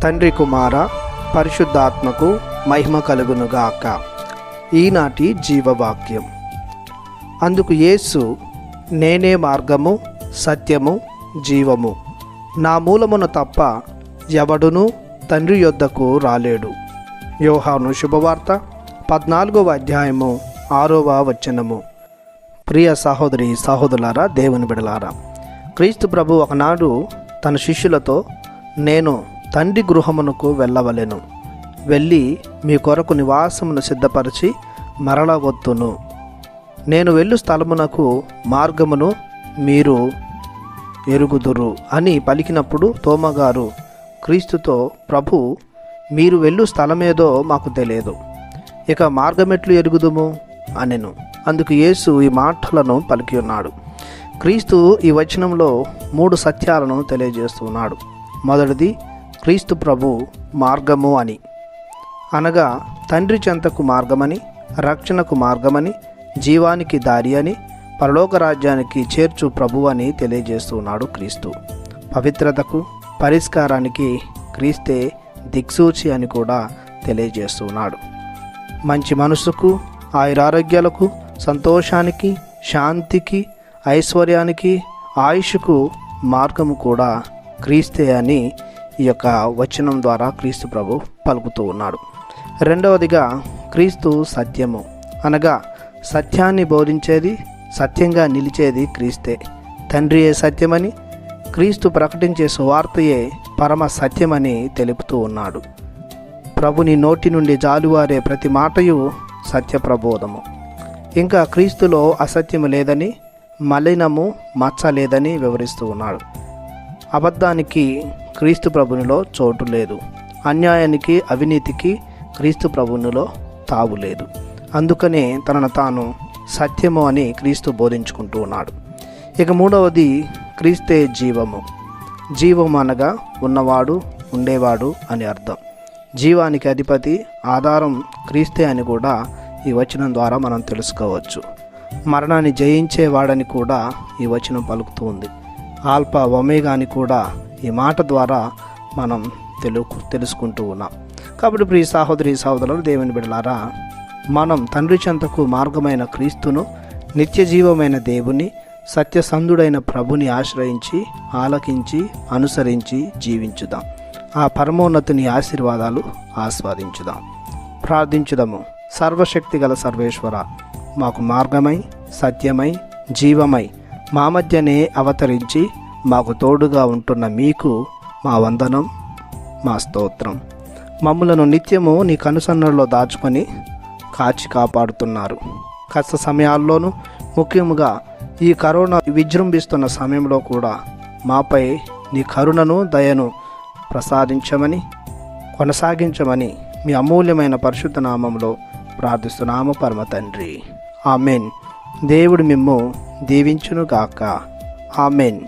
తండ్రి కుమార పరిశుద్ధాత్మకు మహిమ కలుగునుగాక. ఈనాటి జీవవాక్యం. అందుకు యేసు, నేనే మార్గము, సత్యము, జీవము. నా మూలమున తప్ప ఎవడునూ తండ్రి యొద్దకు రాలేడు. యోహాను శుభవార్త 14వ అధ్యాయము 6వ వచనము. ప్రియ సహోదరి సహోదరులారా, దేవుని బిడలారా, క్రీస్తు ప్రభు ఒకనాడు తన శిష్యులతో, నేను తండ్రి గృహమునకు వెళ్ళవలెను, వెళ్ళి మీ కొరకు నివాసమును సిద్ధపరిచి మరల వత్తును. నేను వెళ్ళు స్థలమునకు మార్గమును మీరు ఎరుగుదురు అని పలికినప్పుడు తోమగారు క్రీస్తుతో, ప్రభు, మీరు వెళ్ళు స్థలమేదో మాకు తెలియదు, ఇక మార్గమెట్లు ఎరుగుదుము అనెను. అందుకు యేసు ఈ మాటలను పలికి ఉన్నాడు. క్రీస్తు ఈ వచనంలో 3 సత్యాలను తెలియజేస్తున్నాడు. మొదటిది, క్రీస్తు ప్రభు మార్గము అని, అనగా తండ్రి చెంతకు మార్గమని, రక్షణకు మార్గమని, జీవానికి దారి అని, పరలోక రాజ్యానికి చేర్చు ప్రభు అని తెలియజేస్తున్నాడు క్రీస్తు. పవిత్రతకు, పరిష్కారానికి క్రీస్తే దిక్సూచి అని కూడా తెలియజేస్తున్నాడు. మంచి మనసుకు, ఆయురారోగ్యాలకు, సంతోషానికి, శాంతికి, ఐశ్వర్యానికి, ఆయుష్కు మార్గము కూడా క్రీస్తే అని ఈ యొక్క వచనం ద్వారా క్రీస్తు ప్రభు పలుకుతూ ఉన్నాడు. రెండవదిగా, క్రీస్తు సత్యము, అనగా సత్యాన్ని బోధించేది, సత్యంగా నిలిచేది క్రీస్తే. తండ్రియే సత్యమని, క్రీస్తు ప్రకటించే సువార్తయే పరమ సత్యమని తెలుపుతూ ఉన్నాడు. ప్రభుని నోటి నుండి జాలువారే ప్రతి మాటయు సత్య ప్రబోధము. ఇంకా క్రీస్తులో అసత్యము లేదని, మలినము, మచ్చ లేదని వివరిస్తూ ఉన్నాడు. అబద్ధానికి క్రీస్తు ప్రభునిలో చోటు లేదు. అన్యాయానికి, అవినీతికి క్రీస్తు ప్రభునిలో తావు లేదు. అందుకనే తనను తాను సత్యము అని క్రీస్తు బోధించుకుంటూ ఉన్నాడు. ఇక మూడవది, క్రీస్తే జీవము. జీవము అనగా ఉన్నవాడు, ఉండేవాడు అని అర్థం. జీవానికి అధిపతి, ఆధారం క్రీస్తే అని కూడా ఈ వచనం ద్వారా మనం తెలుసుకోవచ్చు. మరణాన్ని జయించేవాడని కూడా ఈ వచనం పలుకుతూ ఉంది. ఆల్ఫా ఒమేగా అని కూడా ఈ మాట ద్వారా మనం తెలుసుకుంటూ ఉన్నాం. కాబట్టి ప్రియ సహోదరి సహోదరులు, దేవుని బిడ్డలారా, మనం తండ్రి చెంతకు మార్గమైన క్రీస్తును, నిత్య జీవమైన దేవుని, సత్యసంధుడైన ప్రభుని ఆశ్రయించి, ఆలకించి, అనుసరించి జీవించుదాం. ఆ పరమోన్నతుని ఆశీర్వాదాలు ఆస్వాదించుదాం. ప్రార్థించుదాము. సర్వశక్తి గల సర్వేశ్వర, మాకు మార్గమై, సత్యమై, జీవమై మా మధ్యనే అవతరించి మాకు తోడుగా ఉంటున్న మీకు మా వందనం, మా స్తోత్రం. మమ్ములను నిత్యము నీ కనుసన్నల్లో దాచుకొని కాచి కాపాడుతున్నారు. కష్ట సమయాల్లోనూ, ముఖ్యముగా ఈ కరోనా విజృంభిస్తున్న సమయంలో కూడా మాపై నీ కరుణను, దయను ప్రసాదించమని, కొనసాగించమని మీ అమూల్యమైన పరిశుద్ధ నామంలో ప్రార్థిస్తున్నాము పరమ తండ్రి. ఆమెన్. దేవుడు మిమ్ము దీవించునుగాక. ఆమెన్.